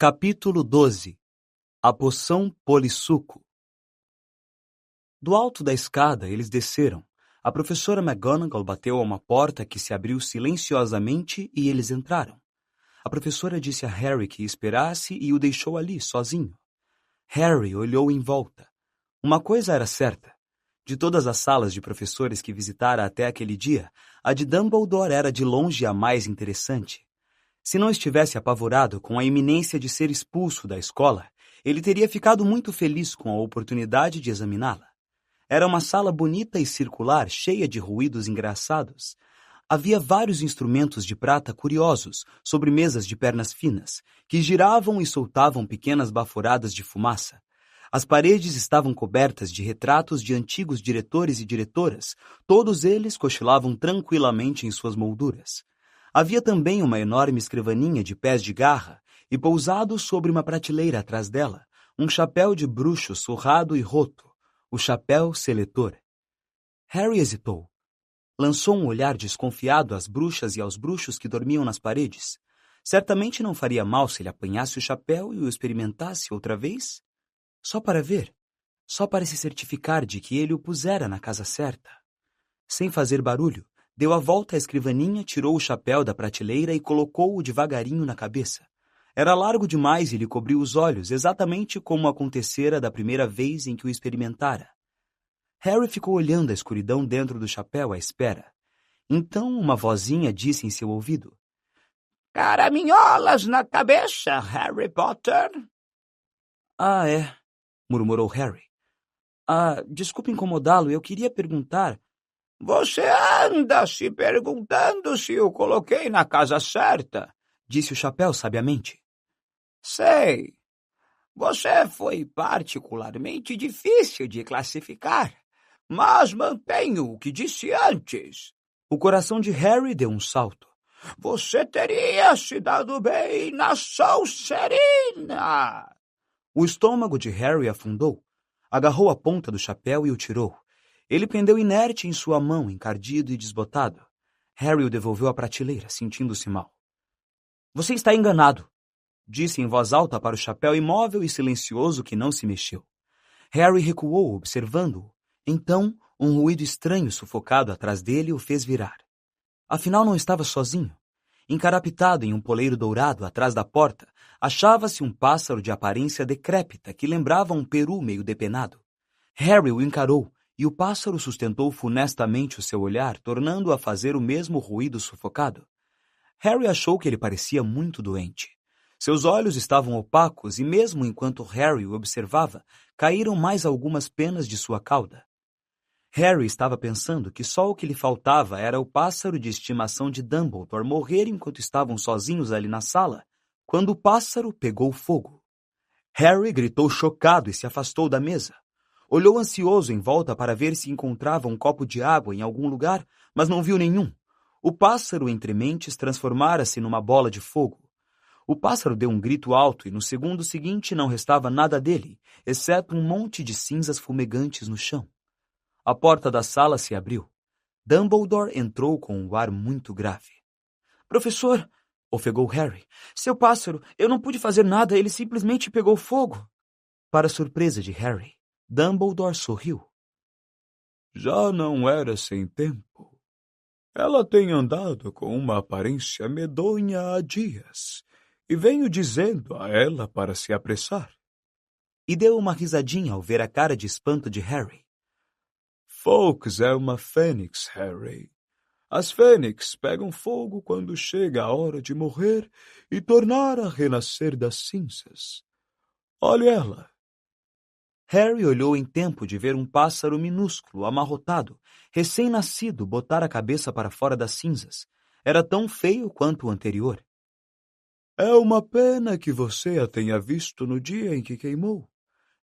Capítulo 12. A poção polissuco. Do alto da escada, eles desceram. A professora McGonagall bateu a uma porta que se abriu silenciosamente e eles entraram. A professora disse a Harry que esperasse e o deixou ali, sozinho. Harry olhou em volta. Uma coisa era certa. De todas as salas de professores que visitara até aquele dia, a de Dumbledore era de longe a mais interessante. Se não estivesse apavorado com a iminência de ser expulso da escola, ele teria ficado muito feliz com a oportunidade de examiná-la. Era uma sala bonita e circular, cheia de ruídos engraçados. Havia vários instrumentos de prata curiosos, sobre mesas de pernas finas, que giravam e soltavam pequenas baforadas de fumaça. As paredes estavam cobertas de retratos de antigos diretores e diretoras, todos eles cochilavam tranquilamente em suas molduras. Havia também uma enorme escrivaninha de pés de garra e, pousado sobre uma prateleira atrás dela, um chapéu de bruxo surrado e roto, o chapéu seletor. Harry hesitou. Lançou um olhar desconfiado às bruxas e aos bruxos que dormiam nas paredes. Certamente não faria mal se ele apanhasse o chapéu e o experimentasse outra vez? Só para ver, só para se certificar de que ele o pusera na casa certa. Sem fazer barulho, deu a volta à escrivaninha, tirou o chapéu da prateleira e colocou-o devagarinho na cabeça. Era largo demais e lhe cobriu os olhos, exatamente como acontecera da primeira vez em que o experimentara. Harry ficou olhando a escuridão dentro do chapéu à espera. Então uma vozinha disse em seu ouvido: "Caraminholas na cabeça, Harry Potter." "Ah, é", murmurou Harry. Desculpe incomodá-lo, eu queria perguntar... "Você anda se perguntando se eu coloquei na casa certa", disse o chapéu sabiamente. "Sei. Você foi particularmente difícil de classificar, mas mantenho o que disse antes." O coração de Harry deu um salto. "Você teria se dado bem na Sonserina." O estômago de Harry afundou. Agarrou a ponta do chapéu e o tirou. Ele pendeu inerte em sua mão, encardido e desbotado. Harry o devolveu à prateleira, sentindo-se mal. "Você está enganado", disse em voz alta para o chapéu imóvel e silencioso que não se mexeu. Harry recuou, observando-o. Então, um ruído estranho sufocado atrás dele o fez virar. Afinal, não estava sozinho. Encarapitado em um poleiro dourado atrás da porta, achava-se um pássaro de aparência decrépita que lembrava um peru meio depenado. Harry o encarou e o pássaro sustentou funestamente o seu olhar, tornando-o a fazer o mesmo ruído sufocado. Harry achou que ele parecia muito doente. Seus olhos estavam opacos e, mesmo enquanto Harry o observava, caíram mais algumas penas de sua cauda. Harry estava pensando que só o que lhe faltava era o pássaro de estimação de Dumbledore morrer enquanto estavam sozinhos ali na sala, quando o pássaro pegou fogo. Harry gritou chocado e se afastou da mesa. Olhou ansioso em volta para ver se encontrava um copo de água em algum lugar, mas não viu nenhum. O pássaro, entre mentes, transformara-se numa bola de fogo. O pássaro deu um grito alto e no segundo seguinte não restava nada dele, exceto um monte de cinzas fumegantes no chão. A porta da sala se abriu. Dumbledore entrou com um ar muito grave. "Professor", ofegou Harry, "seu pássaro, eu não pude fazer nada, ele simplesmente pegou fogo." Para surpresa de Harry, Dumbledore sorriu. "Já não era sem tempo. Ela tem andado com uma aparência medonha há dias, e venho dizendo a ela para se apressar." E deu uma risadinha ao ver a cara de espanto de Harry. "Fawkes é uma fênix, Harry. As fênix pegam fogo quando chega a hora de morrer e tornar a renascer das cinzas. Olhe ela." Harry olhou em tempo de ver um pássaro minúsculo, amarrotado, recém-nascido, botar a cabeça para fora das cinzas. Era tão feio quanto o anterior. "É uma pena que você a tenha visto no dia em que queimou",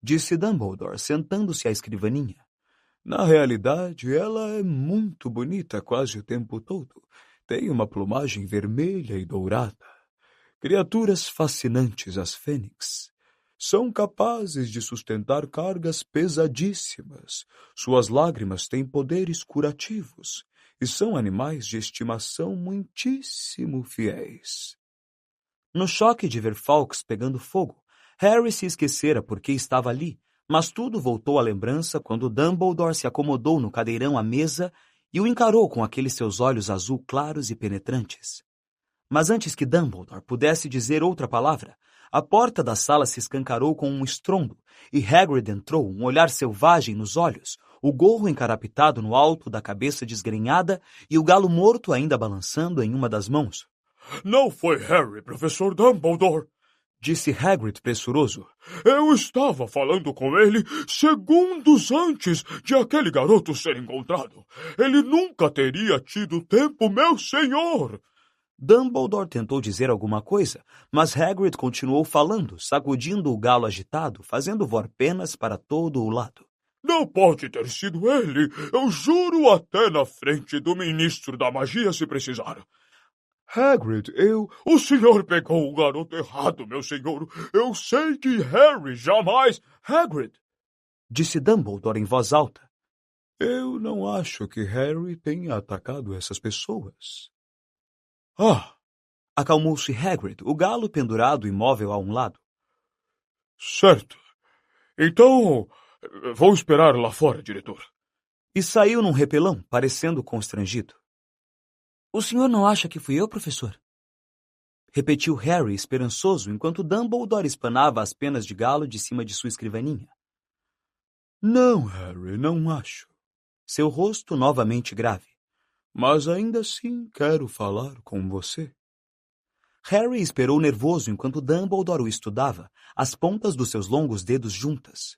disse Dumbledore, sentando-se à escrivaninha. "Na realidade, ela é muito bonita quase o tempo todo. Tem uma plumagem vermelha e dourada. Criaturas fascinantes, as fênix. São capazes de sustentar cargas pesadíssimas. Suas lágrimas têm poderes curativos e são animais de estimação muitíssimo fiéis." No choque de ver Fawkes pegando fogo, Harry se esquecera por que estava ali, mas tudo voltou à lembrança quando Dumbledore se acomodou no cadeirão à mesa e o encarou com aqueles seus olhos azul claros e penetrantes. Mas antes que Dumbledore pudesse dizer outra palavra, a porta da sala se escancarou com um estrondo e Hagrid entrou, um olhar selvagem nos olhos, o gorro encarapitado no alto da cabeça desgrenhada e o galo morto ainda balançando em uma das mãos. Não foi Harry, professor Dumbledore, disse Hagrid pressuroso. Eu estava falando com ele segundos antes de aquele garoto ser encontrado. Ele nunca teria tido tempo, meu senhor. Dumbledore tentou dizer alguma coisa, mas Hagrid continuou falando, sacudindo o galo agitado, fazendo voar penas para todo o lado. Não pode ter sido ele. Eu juro até na frente do ministro da magia se precisar. Hagrid, O senhor pegou o garoto errado, meu senhor. Eu sei que Harry jamais... Hagrid, disse Dumbledore em voz alta. Eu não acho que Harry tenha atacado essas pessoas. Ah! Acalmou-se Hagrid, o galo pendurado imóvel a um lado. Certo. Então, vou esperar lá fora, diretor. E saiu num repelão, parecendo constrangido. O senhor não acha que fui eu, professor? Repetiu Harry, esperançoso, enquanto Dumbledore espanava as penas de galo de cima de sua escrivaninha. Não, Harry, não acho. Seu rosto novamente grave. Mas ainda assim quero falar com você. Harry esperou nervoso enquanto Dumbledore o estudava, as pontas dos seus longos dedos juntas.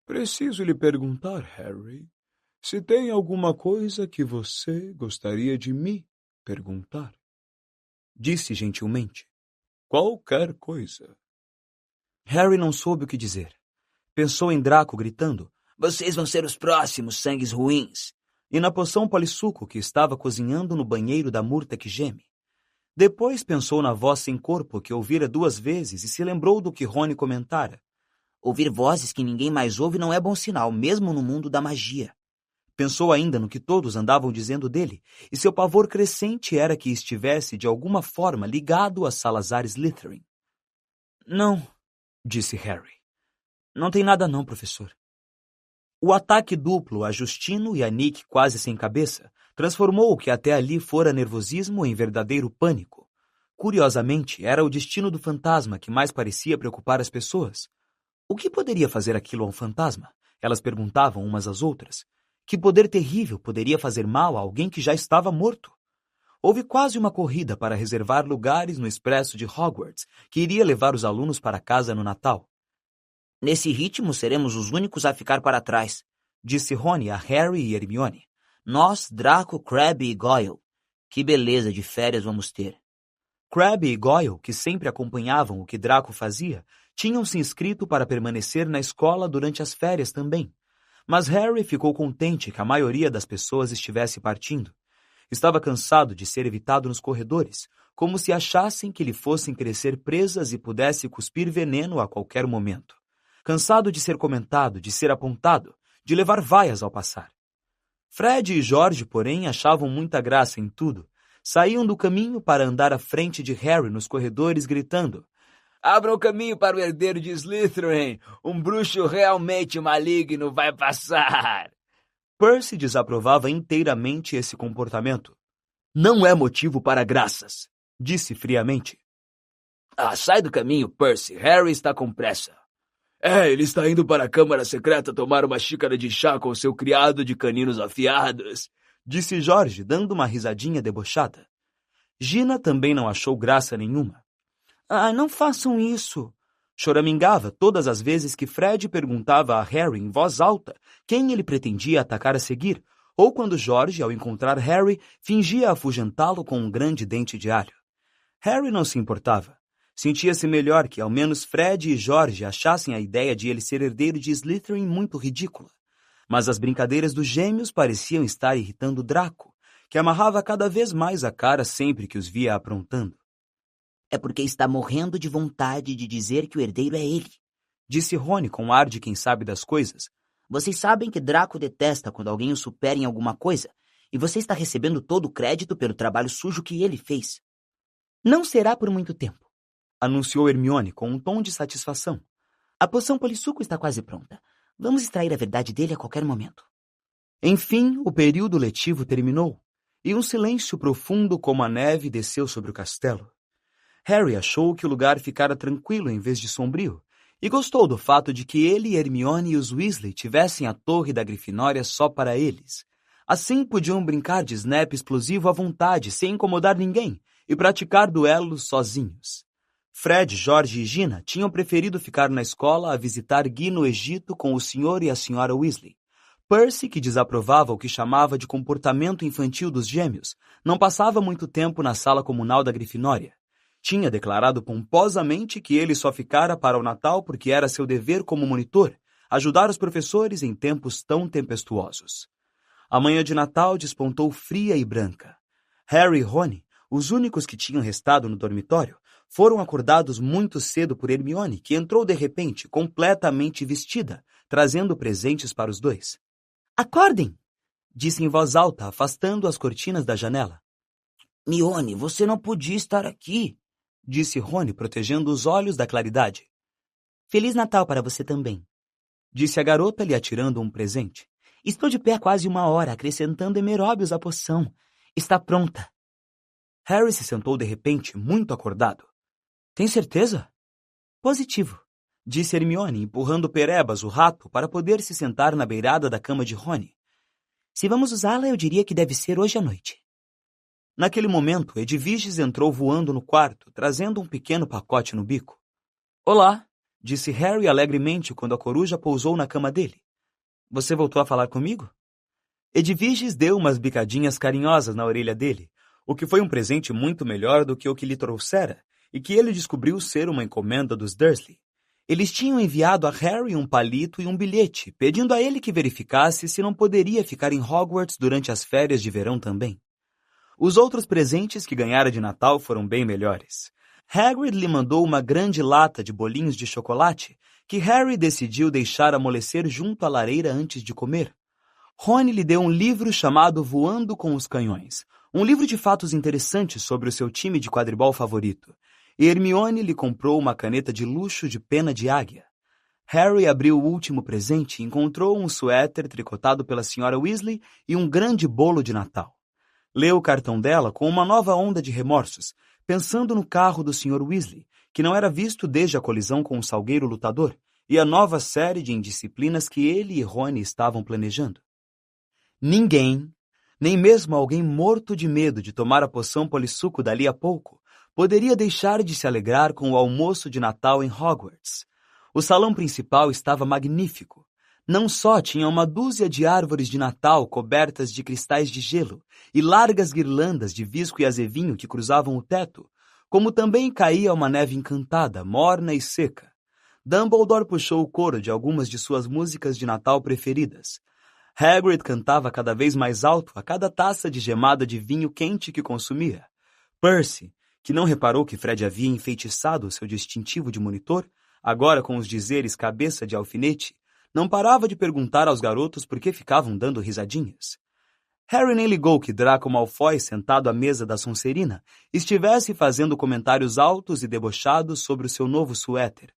Preciso lhe perguntar, Harry, se tem alguma coisa que você gostaria de me perguntar. Disse gentilmente. Qualquer coisa. Harry não soube o que dizer. Pensou em Draco gritando, vocês vão ser os próximos sangues ruins, e na poção polissuco que estava cozinhando no banheiro da murta que geme. Depois pensou na voz sem corpo que ouvira 2 vezes e se lembrou do que Rony comentara. Ouvir vozes que ninguém mais ouve não é bom sinal, mesmo no mundo da magia. Pensou ainda no que todos andavam dizendo dele, e seu pavor crescente era que estivesse de alguma forma ligado a Salazar Slytherin. Não, disse Harry. Não tem nada não, professor. O ataque duplo a Justino e a Nick quase sem cabeça transformou o que até ali fora nervosismo em verdadeiro pânico. Curiosamente, era o destino do fantasma que mais parecia preocupar as pessoas. O que poderia fazer aquilo a um fantasma? Elas perguntavam umas às outras. Que poder terrível poderia fazer mal a alguém que já estava morto? Houve quase uma corrida para reservar lugares no expresso de Hogwarts, que iria levar os alunos para casa no Natal. Nesse ritmo, seremos os únicos a ficar para trás, disse Rony a Harry e Hermione. Nós, Draco, Crabbe e Goyle. Que beleza de férias vamos ter. Crabbe e Goyle, que sempre acompanhavam o que Draco fazia, tinham se inscrito para permanecer na escola durante as férias também. Mas Harry ficou contente que a maioria das pessoas estivesse partindo. Estava cansado de ser evitado nos corredores, como se achassem que lhe fossem crescer presas e pudesse cuspir veneno a qualquer momento. Cansado de ser comentado, de ser apontado, de levar vaias ao passar. Fred e George, porém, achavam muita graça em tudo. Saíam do caminho para andar à frente de Harry nos corredores, gritando: Abra o caminho para o herdeiro de Slytherin! Um bruxo realmente maligno vai passar! Percy desaprovava inteiramente esse comportamento. Não é motivo para graças, disse friamente. Sai do caminho, Percy. Harry está com pressa. Ele está indo para a Câmara Secreta tomar uma xícara de chá com seu criado de caninos afiados, disse George, dando uma risadinha debochada. Gina também não achou graça nenhuma. Não façam isso, choramingava todas as vezes que Fred perguntava a Harry em voz alta quem ele pretendia atacar a seguir, ou quando George, ao encontrar Harry, fingia afugentá-lo com um grande dente de alho. Harry não se importava. Sentia-se melhor que ao menos Fred e George achassem a ideia de ele ser herdeiro de Slytherin muito ridícula. Mas as brincadeiras dos gêmeos pareciam estar irritando Draco, que amarrava cada vez mais a cara sempre que os via aprontando. É porque está morrendo de vontade de dizer que o herdeiro é ele, disse Rony com ar de quem sabe das coisas. Vocês sabem que Draco detesta quando alguém o supera em alguma coisa, e você está recebendo todo o crédito pelo trabalho sujo que ele fez. Não será por muito tempo, anunciou Hermione com um tom de satisfação. A poção polissuco está quase pronta. Vamos extrair a verdade dele a qualquer momento. Enfim, o período letivo terminou, e um silêncio profundo como a neve desceu sobre o castelo. Harry achou que o lugar ficara tranquilo em vez de sombrio, e gostou do fato de que ele, Hermione e os Weasley tivessem a torre da Grifinória só para eles. Assim podiam brincar de snap explosivo à vontade, sem incomodar ninguém, e praticar duelos sozinhos. Fred, George e Gina tinham preferido ficar na escola a visitar Guy no Egito com o Sr. e a Sra. Weasley. Percy, que desaprovava o que chamava de comportamento infantil dos gêmeos, não passava muito tempo na sala comunal da Grifinória. Tinha declarado pomposamente que ele só ficara para o Natal porque era seu dever como monitor, ajudar os professores em tempos tão tempestuosos. A manhã de Natal despontou fria e branca. Harry e Rony, os únicos que tinham restado no dormitório, foram acordados muito cedo por Hermione, que entrou de repente, completamente vestida, trazendo presentes para os dois. Acordem! Disse em voz alta, afastando as cortinas da janela. Hermione, você não podia estar aqui, disse Rony, protegendo os olhos da claridade. Feliz Natal para você também, disse a garota lhe atirando um presente. Estou de pé há quase 1 hora, acrescentando Emeróbios à poção. Está pronta. Harry se sentou de repente, muito acordado. Tem certeza? Positivo, disse Hermione, empurrando Perebas, o rato, para poder se sentar na beirada da cama de Rony. Se vamos usá-la, eu diria que deve ser hoje à noite. Naquele momento, Edviges entrou voando no quarto, trazendo um pequeno pacote no bico. Olá, disse Harry alegremente quando a coruja pousou na cama dele. Você voltou a falar comigo? Edviges deu umas bicadinhas carinhosas na orelha dele, o que foi um presente muito melhor do que o que lhe trouxera, e que ele descobriu ser uma encomenda dos Dursley. Eles tinham enviado a Harry um palito e um bilhete, pedindo a ele que verificasse se não poderia ficar em Hogwarts durante as férias de verão também. Os outros presentes que ganhara de Natal foram bem melhores. Hagrid lhe mandou uma grande lata de bolinhos de chocolate, que Harry decidiu deixar amolecer junto à lareira antes de comer. Rony lhe deu um livro chamado Voando com os Canhões, um livro de fatos interessantes sobre o seu time de quadribol favorito. E Hermione lhe comprou uma caneta de luxo de pena de águia. Harry abriu o último presente e encontrou um suéter tricotado pela Sra. Weasley e um grande bolo de Natal. Leu o cartão dela com uma nova onda de remorsos, pensando no carro do Sr. Weasley, que não era visto desde a colisão com o Salgueiro Lutador, e a nova série de indisciplinas que ele e Rony estavam planejando. Ninguém, nem mesmo alguém morto de medo de tomar a poção polissuco dali a pouco, poderia deixar de se alegrar com o almoço de Natal em Hogwarts. O salão principal estava magnífico. Não só tinha uma dúzia de árvores de Natal cobertas de cristais de gelo e largas guirlandas de visco e azevinho que cruzavam o teto, como também caía uma neve encantada, morna e seca. Dumbledore puxou o coro de algumas de suas músicas de Natal preferidas. Hagrid cantava cada vez mais alto a cada taça de gemada de vinho quente que consumia. Percy, que não reparou que Fred havia enfeitiçado o seu distintivo de monitor, agora com os dizeres cabeça de alfinete, não parava de perguntar aos garotos por que ficavam dando risadinhas. Harry nem ligou que Draco Malfoy, sentado à mesa da Sonserina, estivesse fazendo comentários altos e debochados sobre o seu novo suéter.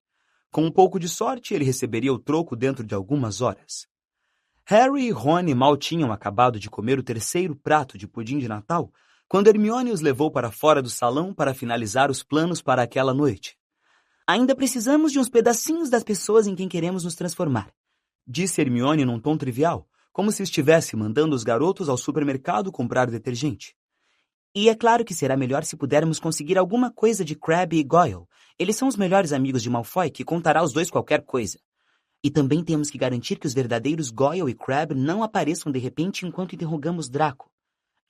Com um pouco de sorte, ele receberia o troco dentro de algumas horas. Harry e Rony mal tinham acabado de comer o 3º prato de pudim de Natal, quando Hermione os levou para fora do salão para finalizar os planos para aquela noite. Ainda precisamos de uns pedacinhos das pessoas em quem queremos nos transformar, disse Hermione num tom trivial, como se estivesse mandando os garotos ao supermercado comprar detergente. E é claro que será melhor se pudermos conseguir alguma coisa de Crabbe e Goyle. Eles são os melhores amigos de Malfoy, que contará aos dois qualquer coisa. E também temos que garantir que os verdadeiros Goyle e Crabbe não apareçam de repente enquanto interrogamos Draco.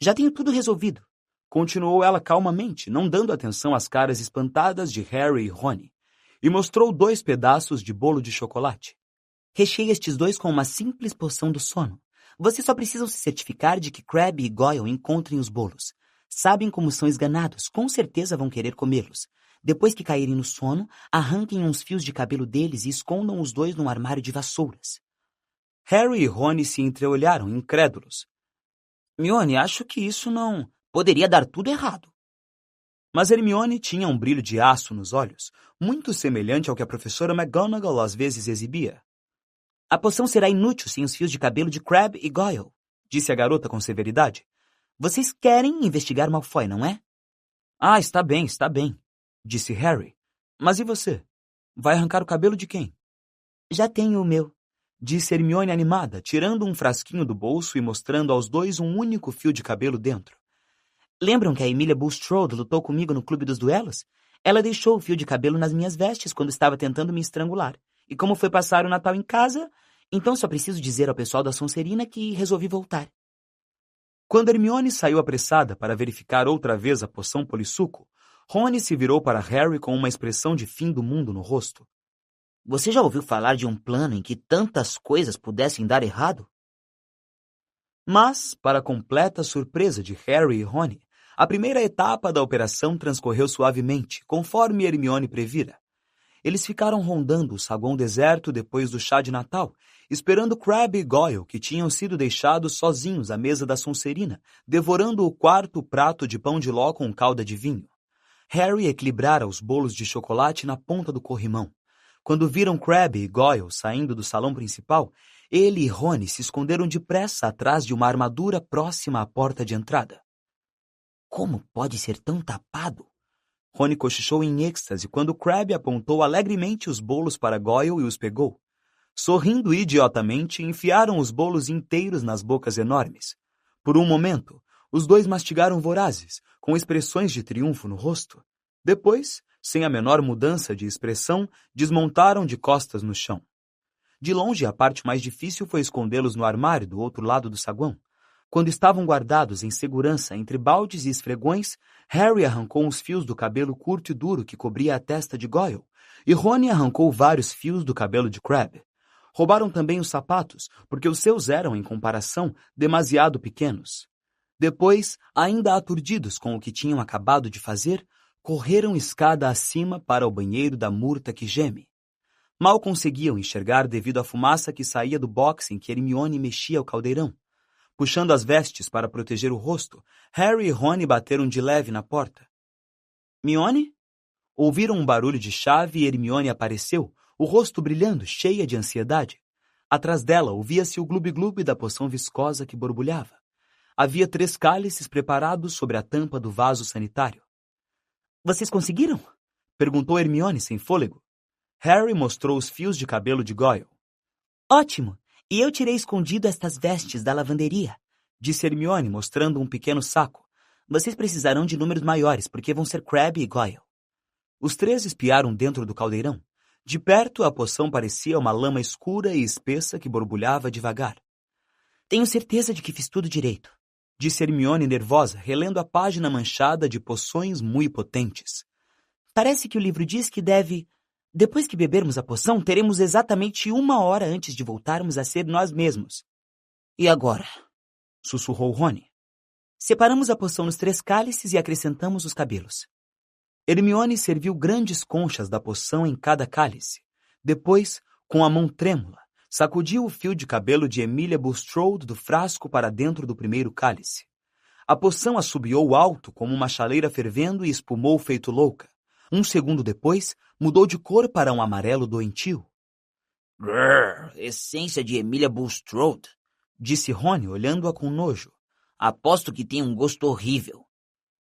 Já tenho tudo resolvido, continuou ela calmamente, não dando atenção às caras espantadas de Harry e Rony, e mostrou 2 pedaços de bolo de chocolate. Recheie estes 2 com uma simples poção do sono. Vocês só precisam se certificar de que Crabbe e Goyle encontrem os bolos. Sabem como são esganados, com certeza vão querer comê-los. Depois que caírem no sono, arranquem uns fios de cabelo deles e escondam os 2 num armário de vassouras. Harry e Rony se entreolharam, incrédulos. Hermione, acho que isso não... Poderia dar tudo errado. Mas Hermione tinha um brilho de aço nos olhos, muito semelhante ao que a professora McGonagall às vezes exibia. A poção será inútil sem os fios de cabelo de Crabbe e Goyle, disse a garota com severidade. Vocês querem investigar Malfoy, não é? Ah, está bem, disse Harry. Mas e você? Vai arrancar o cabelo de quem? Já tenho o meu, disse Hermione animada, tirando um frasquinho do bolso e mostrando aos dois um único fio de cabelo dentro. Lembram que a Emilia Bulstrode lutou comigo no Clube dos Duelos? Ela deixou o fio de cabelo nas minhas vestes quando estava tentando me estrangular. E como foi passar o Natal em casa, então só preciso dizer ao pessoal da Sonserina que resolvi voltar. Quando Hermione saiu apressada para verificar outra vez a poção polissuco, Rony se virou para Harry com uma expressão de fim do mundo no rosto. Você já ouviu falar de um plano em que tantas coisas pudessem dar errado? Mas, para completa surpresa de Harry e Rony, a primeira etapa da operação transcorreu suavemente, conforme Hermione previra. Eles ficaram rondando o saguão deserto depois do chá de Natal, esperando Crabbe e Goyle, que tinham sido deixados sozinhos à mesa da Sonserina, devorando o quarto prato de pão de ló com calda de vinho. Harry equilibrara os bolos de chocolate na ponta do corrimão. Quando viram Crabbe e Goyle saindo do salão principal, ele e Rony se esconderam depressa atrás de uma armadura próxima à porta de entrada. Como pode ser tão tapado? Rony cochichou em êxtase quando Crabbe apontou alegremente os bolos para Goyle e os pegou. Sorrindo idiotamente, enfiaram os bolos inteiros nas bocas enormes. Por um momento, os dois mastigaram vorazes, com expressões de triunfo no rosto. Depois, sem a menor mudança de expressão, desmontaram de costas no chão. De longe, a parte mais difícil foi escondê-los no armário do outro lado do saguão. Quando estavam guardados em segurança entre baldes e esfregões, Harry arrancou uns fios do cabelo curto e duro que cobria a testa de Goyle, e Rony arrancou vários fios do cabelo de Crabbe. Roubaram também os sapatos, porque os seus eram, em comparação, demasiado pequenos. Depois, ainda aturdidos com o que tinham acabado de fazer, correram escada acima para o banheiro da murta que geme. Mal conseguiam enxergar devido à fumaça que saía do box em que Hermione mexia o caldeirão. Puxando as vestes para proteger o rosto, Harry e Rony bateram de leve na porta. Mione? Ouviram um barulho de chave e Hermione apareceu, o rosto brilhando, cheia de ansiedade. Atrás dela ouvia-se o glube-glube da poção viscosa que borbulhava. Havia 3 cálices preparados sobre a tampa do vaso sanitário. Vocês conseguiram? Perguntou Hermione sem fôlego. Harry mostrou os fios de cabelo de Goyle. Ótimo! E eu tirei escondido estas vestes da lavanderia, disse Hermione, mostrando um pequeno saco. Vocês precisarão de números maiores, porque vão ser Crabbe e Goyle. Os 3 espiaram dentro do caldeirão. De perto, a poção parecia uma lama escura e espessa que borbulhava devagar. Tenho certeza de que fiz tudo direito, disse Hermione nervosa, relendo a página manchada de poções muito potentes. Parece que o livro diz que depois que bebermos a poção, teremos exatamente 1 hora antes de voltarmos a ser nós mesmos. E agora? Sussurrou Rony. Separamos a poção nos 3 cálices e acrescentamos os cabelos. Hermione serviu grandes conchas da poção em cada cálice. Depois, com a mão trêmula, sacudiu o fio de cabelo de Emilia Bulstrode do frasco para dentro do primeiro cálice. A poção assobiou alto como uma chaleira fervendo e espumou feito louca. 1 segundo depois, mudou de cor para um amarelo doentio. Grrr, essência de Emilia Bulstrode, disse Rony, olhando-a com nojo. Aposto que tem um gosto horrível.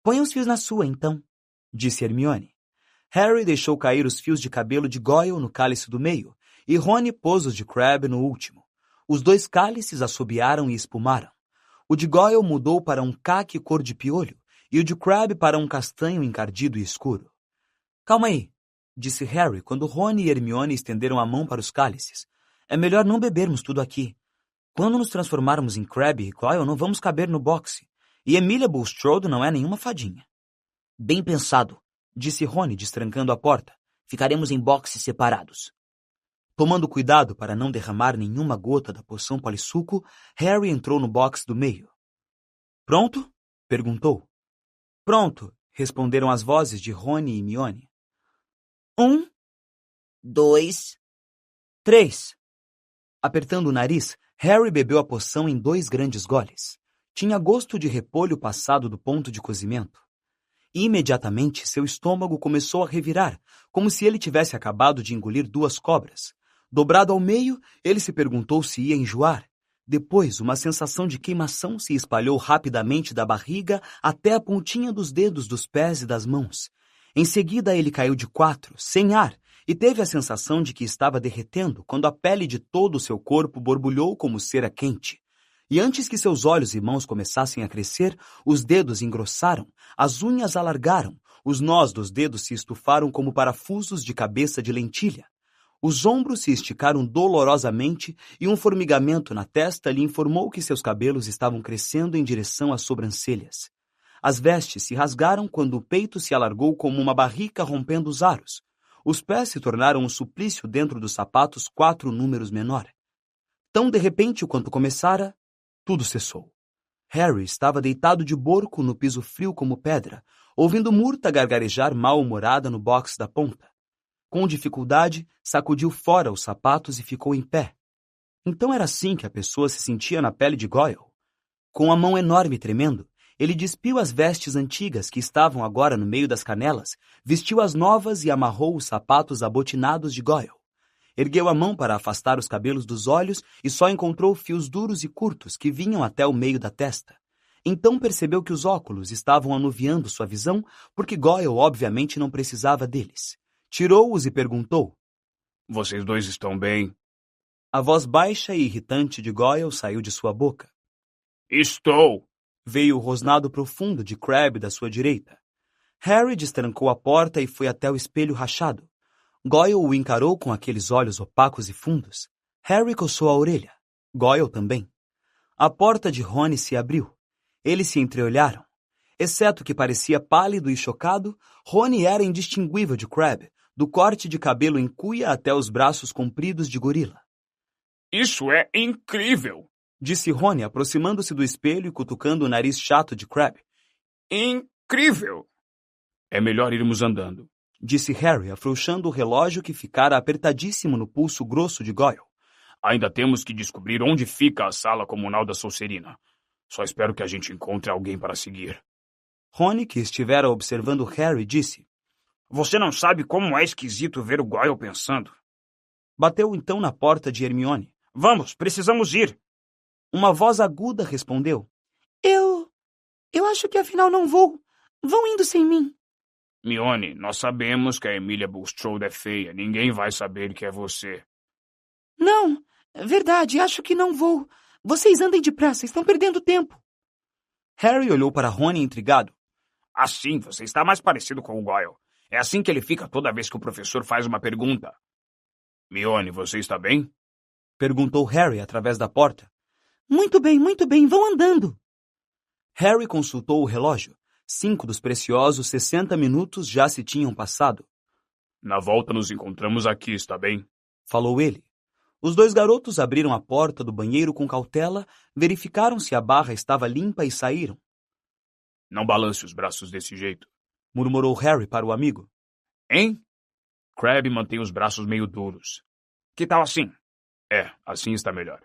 Põe os fios na sua, então, disse Hermione. Harry deixou cair os fios de cabelo de Goyle no cálice do meio, e Rony pôs os de Crabbe no último. Os 2 cálices assobiaram e espumaram. O de Goyle mudou para um caque cor de piolho, e o de Crabbe para um castanho encardido e escuro. Calma aí, disse Harry quando Rony e Hermione estenderam a mão para os cálices. É melhor não bebermos tudo aqui. Quando nos transformarmos em Crabbe e Goyle, não vamos caber no boxe. E Emilia Bulstrode não é nenhuma fadinha. Bem pensado, disse Rony, destrancando a porta. Ficaremos em boxes separados. Tomando cuidado para não derramar nenhuma gota da poção polissuco, Harry entrou no box do meio. Pronto? Perguntou. Pronto, responderam as vozes de Rony e Hermione. 1, 2, 3. Apertando o nariz, Harry bebeu a poção em 2 grandes goles. Tinha gosto de repolho passado do ponto de cozimento. e imediatamente seu estômago começou a revirar, como se ele tivesse acabado de engolir 2 cobras. Dobrado ao meio, ele se perguntou se ia enjoar. Depois, uma sensação de queimação se espalhou rapidamente da barriga até a pontinha dos dedos dos pés e das mãos. Em seguida, ele caiu de 4, sem ar, e teve a sensação de que estava derretendo quando a pele de todo o seu corpo borbulhou como cera quente. E antes que seus olhos e mãos começassem a crescer, os dedos engrossaram, as unhas alargaram, os nós dos dedos se estufaram como parafusos de cabeça de lentilha. Os ombros se esticaram dolorosamente e um formigamento na testa lhe informou que seus cabelos estavam crescendo em direção às sobrancelhas. As vestes se rasgaram quando o peito se alargou como uma barrica rompendo os aros. Os pés se tornaram um suplício dentro dos sapatos 4 números menor. Tão de repente quanto começara, tudo cessou. Harry estava deitado de borco no piso frio como pedra, ouvindo Murta gargarejar mal-humorada no box da ponta. Com dificuldade, sacudiu fora os sapatos e ficou em pé. Então era assim que a pessoa se sentia na pele de Goyle. Com a mão enorme tremendo, ele despiu as vestes antigas que estavam agora no meio das canelas, vestiu as novas e amarrou os sapatos abotinados de Goyle. Ergueu a mão para afastar os cabelos dos olhos e só encontrou fios duros e curtos que vinham até o meio da testa. Então percebeu que os óculos estavam anuviando sua visão, porque Goyle obviamente não precisava deles. Tirou-os e perguntou: Vocês dois estão bem? A voz baixa e irritante de Goyle saiu de sua boca. Estou! Veio o rosnado profundo de Crabbe da sua direita. Harry destrancou a porta e foi até o espelho rachado. Goyle o encarou com aqueles olhos opacos e fundos. Harry coçou a orelha. Goyle também. A porta de Rony se abriu. Eles se entreolharam. Exceto que parecia pálido e chocado, Rony era indistinguível de Crabbe, do corte de cabelo em cuia até os braços compridos de gorila. Isso é incrível! Disse Rony, aproximando-se do espelho e cutucando o nariz chato de Crabbe. Incrível! É melhor irmos andando, disse Harry, afrouxando o relógio que ficara apertadíssimo no pulso grosso de Goyle. Ainda temos que descobrir onde fica a sala comunal da Sonserina. Só espero que a gente encontre alguém para seguir. Rony, que estivera observando Harry, disse: Você não sabe como é esquisito ver o Goyle pensando. Bateu então na porta de Hermione. Vamos, precisamos ir. Uma voz aguda respondeu: Eu acho que afinal não vou. Vão indo sem mim. Hermione, nós sabemos que a Emilia Bulstrode é feia. Ninguém vai saber que é você. Não, verdade, acho que não vou. Vocês andem depressa, estão perdendo tempo. Harry olhou para Rony intrigado. Assim, você está mais parecido com o Goyle. É assim que ele fica toda vez que o professor faz uma pergunta. Hermione, você está bem? Perguntou Harry através da porta. Muito bem, vão andando. Harry consultou o relógio. 5 dos preciosos 60 minutos já se tinham passado. Na volta nos encontramos aqui, está bem? Falou ele. Os 2 garotos abriram a porta do banheiro com cautela, verificaram se a barra estava limpa e saíram. Não balance os braços desse jeito, murmurou Harry para o amigo. Hein? Crabbe mantém os braços meio duros. Que tal assim? Assim está melhor.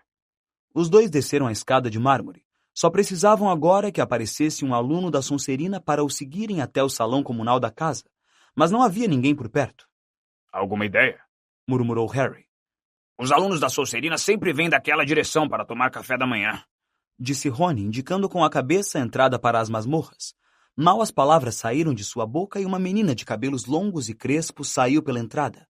Os 2 desceram a escada de mármore. Só precisavam agora que aparecesse um aluno da Sonserina para o seguirem até o salão comunal da casa. Mas não havia ninguém por perto. Alguma ideia? Murmurou Harry. Os alunos da Sonserina sempre vêm daquela direção para tomar café da manhã, disse Rony, indicando com a cabeça a entrada para as masmorras. Mal as palavras saíram de sua boca e uma menina de cabelos longos e crespos saiu pela entrada.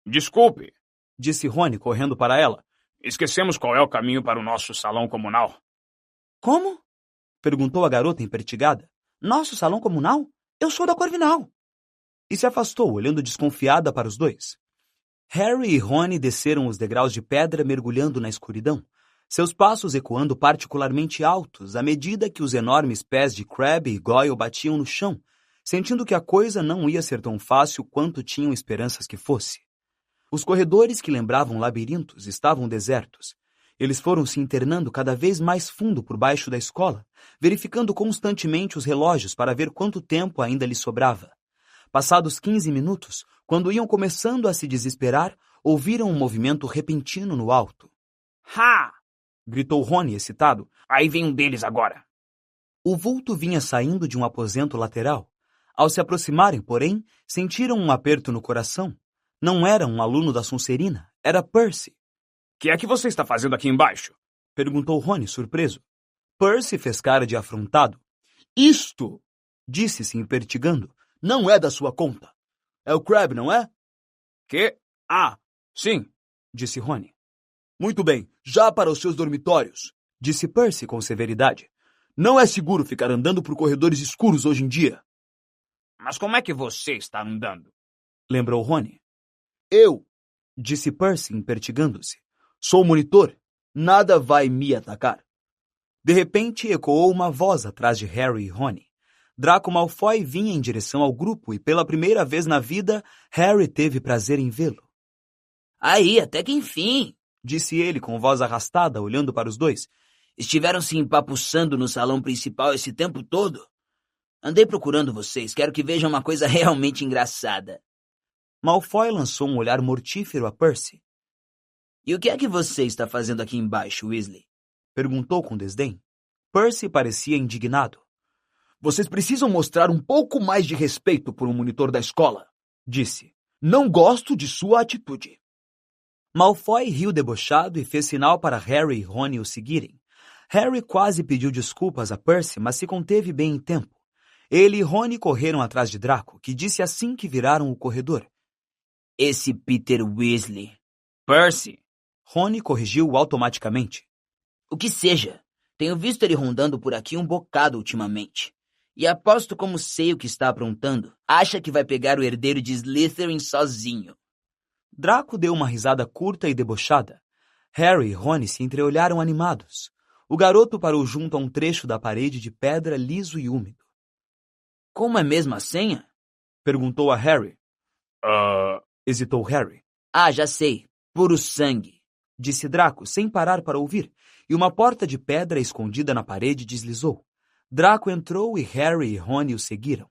Desculpe, disse Rony, correndo para ela. Esquecemos qual é o caminho para o nosso salão comunal. Como? Perguntou a garota empertigada. Nosso salão comunal? Eu sou da Corvinal. E se afastou, olhando desconfiada para os 2. Harry e Rony desceram os degraus de pedra mergulhando na escuridão, seus passos ecoando particularmente altos à medida que os enormes pés de Crabbe e Goyle batiam no chão, sentindo que a coisa não ia ser tão fácil quanto tinham esperanças que fosse. Os corredores que lembravam labirintos estavam desertos. Eles foram se internando cada vez mais fundo por baixo da escola, verificando constantemente os relógios para ver quanto tempo ainda lhes sobrava. Passados 15 minutos, quando iam começando a se desesperar, ouviram um movimento repentino no alto. Ha! Gritou Rony, excitado. Aí vem um deles agora. O vulto vinha saindo de um aposento lateral. Ao se aproximarem, porém, sentiram um aperto no coração. Não era um aluno da Sonserina, era Percy. Que é que você está fazendo aqui embaixo? Perguntou Rony, surpreso. Percy fez cara de afrontado. Isto, disse-se impertigando, não é da sua conta. É o Crabbe, não é? Que? Ah, sim, disse Rony. Muito bem, já para os seus dormitórios, disse Percy com severidade. Não é seguro ficar andando por corredores escuros hoje em dia. Mas como é que você está andando? Lembrou Rony. Eu, disse Percy impertigando-se, sou o monitor. Nada vai me atacar. De repente, ecoou uma voz atrás de Harry e Rony. Draco Malfoy vinha em direção ao grupo e, pela primeira vez na vida, Harry teve prazer em vê-lo. Aí, até que enfim, disse ele com voz arrastada, olhando para os dois. Estiveram se empapuçando no salão principal esse tempo todo? Andei procurando vocês, quero que vejam uma coisa realmente engraçada. Malfoy lançou um olhar mortífero a Percy. E o que é que você está fazendo aqui embaixo, Weasley? Perguntou com desdém. Percy parecia indignado. Vocês precisam mostrar um pouco mais de respeito por um monitor da escola, disse. Não gosto de sua atitude. Malfoy riu debochado e fez sinal para Harry e Rony o seguirem. Harry quase pediu desculpas a Percy, mas se conteve bem em tempo. Ele e Rony correram atrás de Draco, que disse assim que viraram o corredor. Esse Peter Weasley. Percy. Rony corrigiu automaticamente. O que seja. Tenho visto ele rondando por aqui um bocado ultimamente. E aposto como sei o que está aprontando. Acha que vai pegar o herdeiro de Slytherin sozinho. Draco deu uma risada curta e debochada. Harry e Rony se entreolharam animados. O garoto parou junto a um trecho da parede de pedra liso e úmido. Como é mesmo a senha? Perguntou a Harry. Hesitou Harry. Ah, já sei. Puro sangue. Disse Draco, sem parar para ouvir, e uma porta de pedra escondida na parede deslizou. Draco entrou e Harry e Rony o seguiram.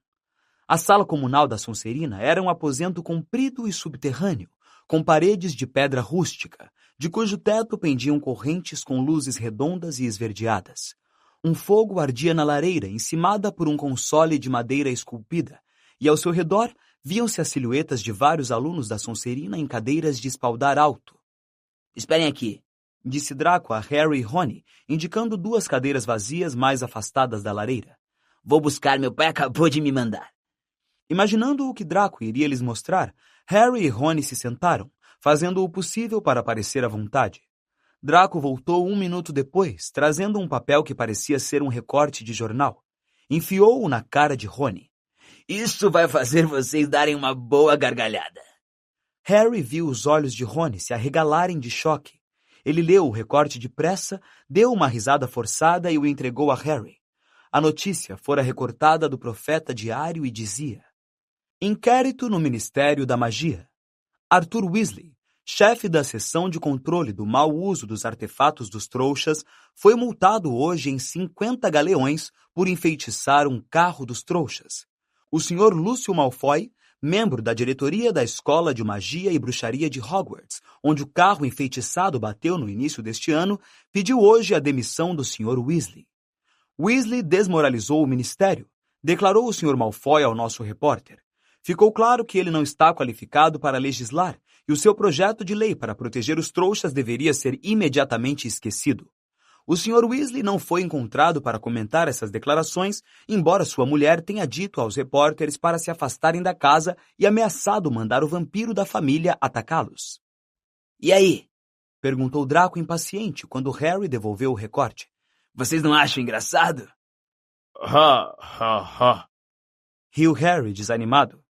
A sala comunal da Sonserina era um aposento comprido e subterrâneo, com paredes de pedra rústica, de cujo teto pendiam correntes com luzes redondas e esverdeadas. Um fogo ardia na lareira, encimada por um console de madeira esculpida, e ao seu redor viam-se as silhuetas de vários alunos da Sonserina em cadeiras de espaldar alto. Esperem aqui, disse Draco a Harry e Rony, indicando duas cadeiras vazias mais afastadas da lareira. Vou buscar, meu pai acabou de me mandar. Imaginando o que Draco iria lhes mostrar, Harry e Rony se sentaram, fazendo o possível para parecer à vontade. Draco voltou 1 minuto depois, trazendo um papel que parecia ser um recorte de jornal. Enfiou-o na cara de Rony. Isso vai fazer vocês darem uma boa gargalhada. Harry viu os olhos de Rony se arregalarem de choque. Ele leu o recorte depressa, deu uma risada forçada e o entregou a Harry. A notícia fora recortada do Profeta Diário e dizia: Inquérito no Ministério da Magia. Arthur Weasley, chefe da seção de controle do mau uso dos artefatos dos trouxas, foi multado hoje em 50 galeões por enfeitiçar um carro dos trouxas. O Sr. Lúcio Malfoy, membro da diretoria da Escola de Magia e Bruxaria de Hogwarts, onde o carro enfeitiçado bateu no início deste ano, pediu hoje a demissão do Sr. Weasley. Weasley desmoralizou o ministério, declarou o Sr. Malfoy ao nosso repórter. Ficou claro que ele não está qualificado para legislar e o seu projeto de lei para proteger os trouxas deveria ser imediatamente esquecido. O Sr. Weasley não foi encontrado para comentar essas declarações, embora sua mulher tenha dito aos repórteres para se afastarem da casa e ameaçado mandar o vampiro da família atacá-los. E aí? Perguntou Draco impaciente quando Harry devolveu o recorte. Vocês não acham engraçado? Riu Harry desanimado.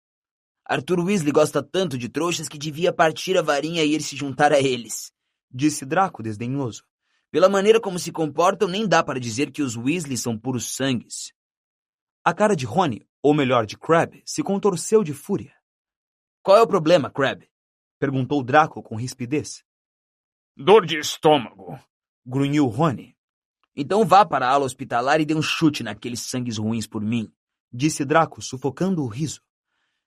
Arthur Weasley gosta tanto de trouxas que devia partir a varinha e ir se juntar a eles, disse Draco desdenhoso. Pela maneira como se comportam, nem dá para dizer que os Weasley são puros sangues. A cara de Rony, ou melhor, de Crabbe, se contorceu de fúria. Qual é o problema, Crabbe? Perguntou Draco com rispidez. Dor de estômago, grunhiu Rony. Então vá para a ala hospitalar e dê um chute naqueles sangues ruins por mim, disse Draco, sufocando o riso.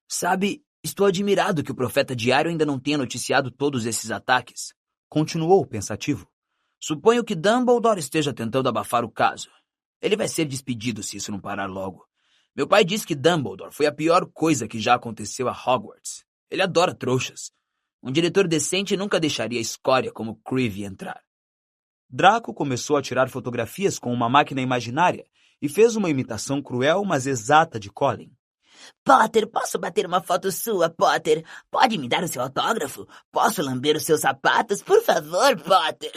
Sabe, estou admirado que o Profeta Diário ainda não tenha noticiado todos esses ataques. Continuou pensativo. Suponho que Dumbledore esteja tentando abafar o caso. Ele vai ser despedido se isso não parar logo. Meu pai diz que Dumbledore foi a pior coisa que já aconteceu a Hogwarts. Ele adora trouxas. Um diretor decente nunca deixaria escória como Creevy entrar. Draco começou a tirar fotografias com uma máquina imaginária e fez uma imitação cruel, mas exata de Colin. Potter, posso bater uma foto sua, Potter? Pode me dar o seu autógrafo? Posso lamber os seus sapatos? Por favor, Potter.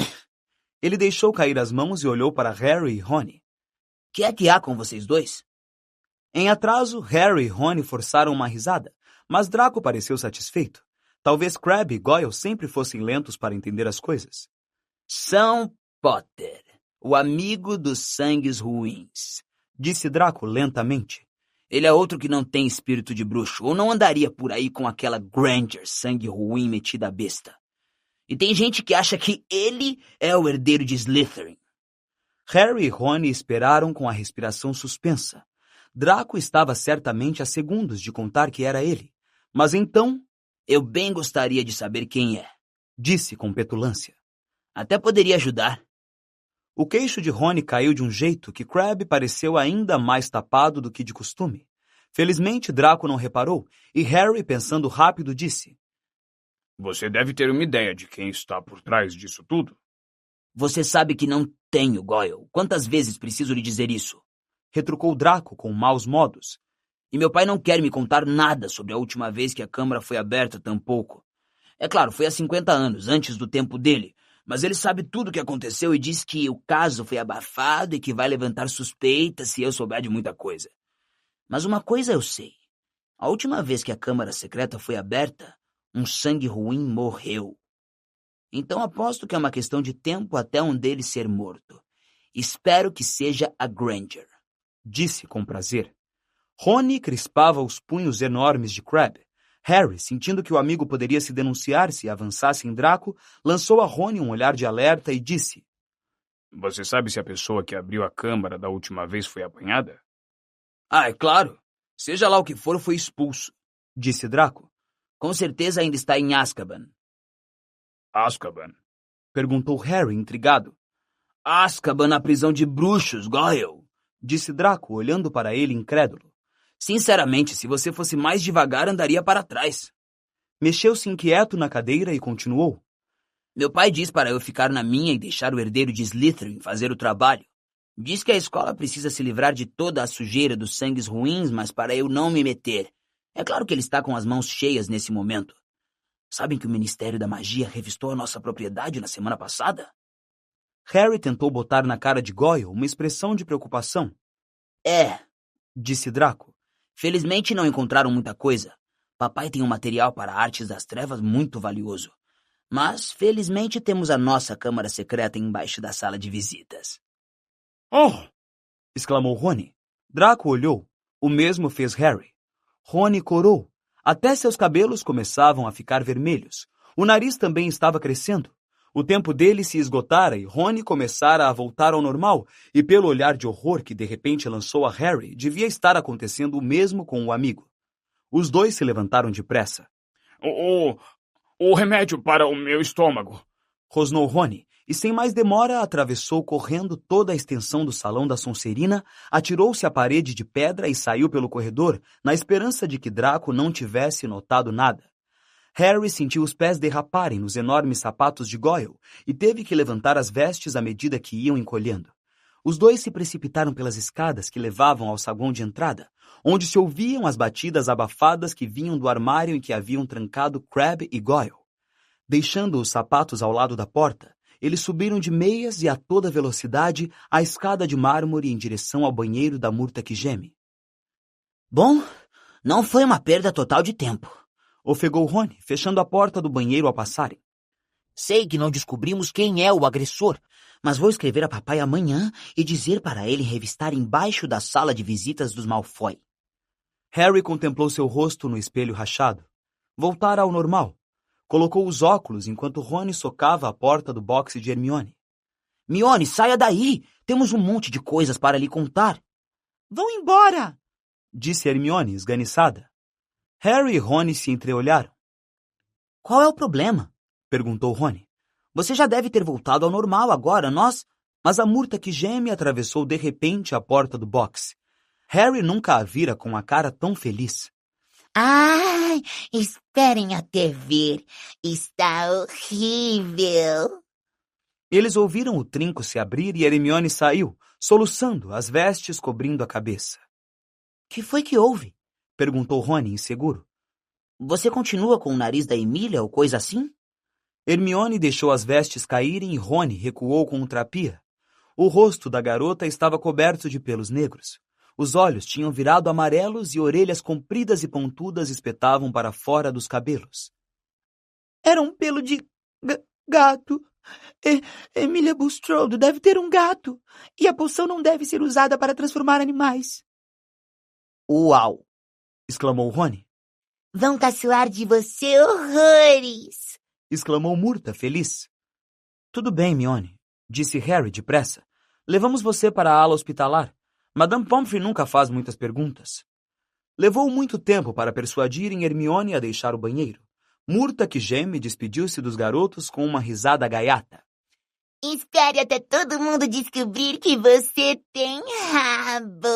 Ele deixou cair as mãos e olhou para Harry e Rony. Que é que há com vocês dois? Em atraso, Harry e Rony forçaram uma risada, mas Draco pareceu satisfeito. Talvez Crabbe e Goyle sempre fossem lentos para entender as coisas. São Potter, o amigo dos sangues ruins, disse Draco lentamente. Ele é outro que não tem espírito de bruxo, ou não andaria por aí com aquela Granger sangue ruim metida à besta. E tem gente que acha que ele é o herdeiro de Slytherin. Harry e Rony esperaram com a respiração suspensa. Draco estava certamente a segundos de contar que era ele. Mas então... Eu bem gostaria de saber quem é, disse com petulância. Até poderia ajudar. O queixo de Rony caiu de um jeito que Crabbe pareceu ainda mais tapado do que de costume. Felizmente, Draco não reparou, e Harry, pensando rápido, disse: Você deve ter uma ideia de quem está por trás disso tudo. Você sabe que não tenho, Goyle. Quantas vezes preciso lhe dizer isso? Retrucou Draco com maus modos. E meu pai não quer me contar nada sobre a última vez que a Câmara foi aberta tampouco. É claro, foi há 50 anos, antes do tempo dele, mas ele sabe tudo o que aconteceu e diz que o caso foi abafado e que vai levantar suspeitas se eu souber de muita coisa. Mas uma coisa eu sei. A última vez que a Câmara Secreta foi aberta, um sangue ruim morreu. Então aposto que é uma questão de tempo até um deles ser morto. Espero que seja a Granger, disse com prazer. Rony crispava os punhos enormes de Crabbe. Harry, sentindo que o amigo poderia se denunciar se avançasse em Draco, lançou a Rony um olhar de alerta e disse: Você sabe se a pessoa que abriu a câmara da última vez foi apanhada? Ah, é claro. Seja lá o que for, foi expulso, disse Draco. Com certeza ainda está em Azkaban. Azkaban? Perguntou Harry, intrigado. Azkaban na prisão de bruxos, Goyle, disse Draco, olhando para ele incrédulo. Sinceramente, se você fosse mais devagar, andaria para trás. Mexeu-se inquieto na cadeira e continuou. Meu pai diz para eu ficar na minha e deixar o herdeiro de Slytherin fazer o trabalho. Diz que a escola precisa se livrar de toda a sujeira dos sangues ruins, mas para eu não me meter. É claro que ele está com as mãos cheias nesse momento. Sabem que o Ministério da Magia revistou a nossa propriedade na semana passada? Harry tentou botar na cara de Goyle uma expressão de preocupação. É, disse Draco. Felizmente não encontraram muita coisa. Papai tem um material para artes das trevas muito valioso. Mas, felizmente, temos a nossa câmara secreta embaixo da sala de visitas. Oh! Exclamou Rony. Draco olhou. O mesmo fez Harry. Rony corou. Até seus cabelos começavam a ficar vermelhos. O nariz também estava crescendo. O tempo dele se esgotara e Rony começara a voltar ao normal, e pelo olhar de horror que de repente lançou a Harry, devia estar acontecendo o mesmo com o amigo. Os dois se levantaram depressa. O remédio para o meu estômago, rosnou Rony, e sem mais demora atravessou correndo toda a extensão do salão da Sonserina, atirou-se à parede de pedra e saiu pelo corredor, na esperança de que Draco não tivesse notado nada. Harry sentiu os pés derraparem nos enormes sapatos de Goyle e teve que levantar as vestes à medida que iam encolhendo. Os dois se precipitaram pelas escadas que levavam ao saguão de entrada, onde se ouviam as batidas abafadas que vinham do armário em que haviam trancado Crabbe e Goyle. Deixando os sapatos ao lado da porta, eles subiram de meias e a toda velocidade a escada de mármore em direção ao banheiro da Murta que Geme. Bom, não foi uma perda total de tempo, ofegou Rony, fechando a porta do banheiro ao passarem. Sei que não descobrimos quem é o agressor, mas vou escrever a papai amanhã e dizer para ele revistar embaixo da sala de visitas dos Malfoy. Harry contemplou seu rosto no espelho rachado. Voltara ao normal. Colocou os óculos enquanto Rony socava a porta do boxe de Hermione. Mione, saia daí! Temos um monte de coisas para lhe contar. Vão embora! Disse Hermione, esganiçada. Harry e Rony se entreolharam. Qual é o problema? Perguntou Rony. Você já deve ter voltado ao normal agora, nós... Mas a Murta que Geme atravessou de repente a porta do boxe. Harry nunca a vira com a cara tão feliz. Ai, esperem até ver. Está horrível. Eles ouviram o trinco se abrir e Hermione saiu, soluçando, as vestes cobrindo a cabeça. Que foi que houve? Perguntou Rony, inseguro. Você continua com o nariz da Emília ou coisa assim? Hermione deixou as vestes caírem e Rony recuou com um trapia. O rosto da garota estava coberto de pelos negros. Os olhos tinham virado amarelos e orelhas compridas e pontudas espetavam para fora dos cabelos. Era um pelo de gato. Emília Bulstrode deve ter um gato. E a poção não deve ser usada para transformar animais. Uau! Exclamou Rony. Vão caçoar de você horrores. Exclamou Murta, feliz. Tudo bem, Hermione, disse Harry depressa. Levamos você para a ala hospitalar. Madame Pomfrey nunca faz muitas perguntas. Levou muito tempo para persuadirem Hermione a deixar o banheiro. Murta, que geme, despediu-se dos garotos com uma risada gaiata. Espere até todo mundo descobrir que você tem rabo.